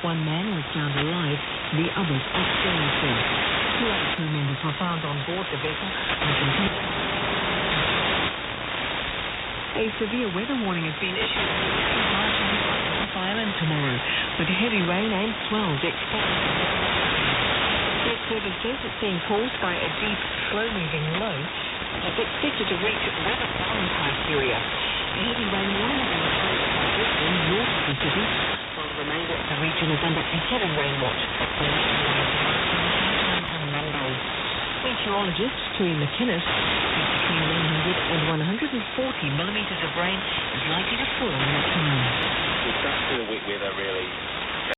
One man was found alive, the others are still missing. Two other crew members were found on board the vessel and continued. A severe weather warning has been issued on Island tomorrow, with heavy rain and swells expected. Met Service says it's being caused by a deep, slow-moving low that's expected to reach weather Valentine area. A heavy rain warning is in place by Brisbane, north of the city, while the remainder of the region is under a heavy rain watch. On Monday. Meteorologist Tui McInnes says between 100 and 140 millimetres of rain is likely to fall in that time. We start to see the wet weather really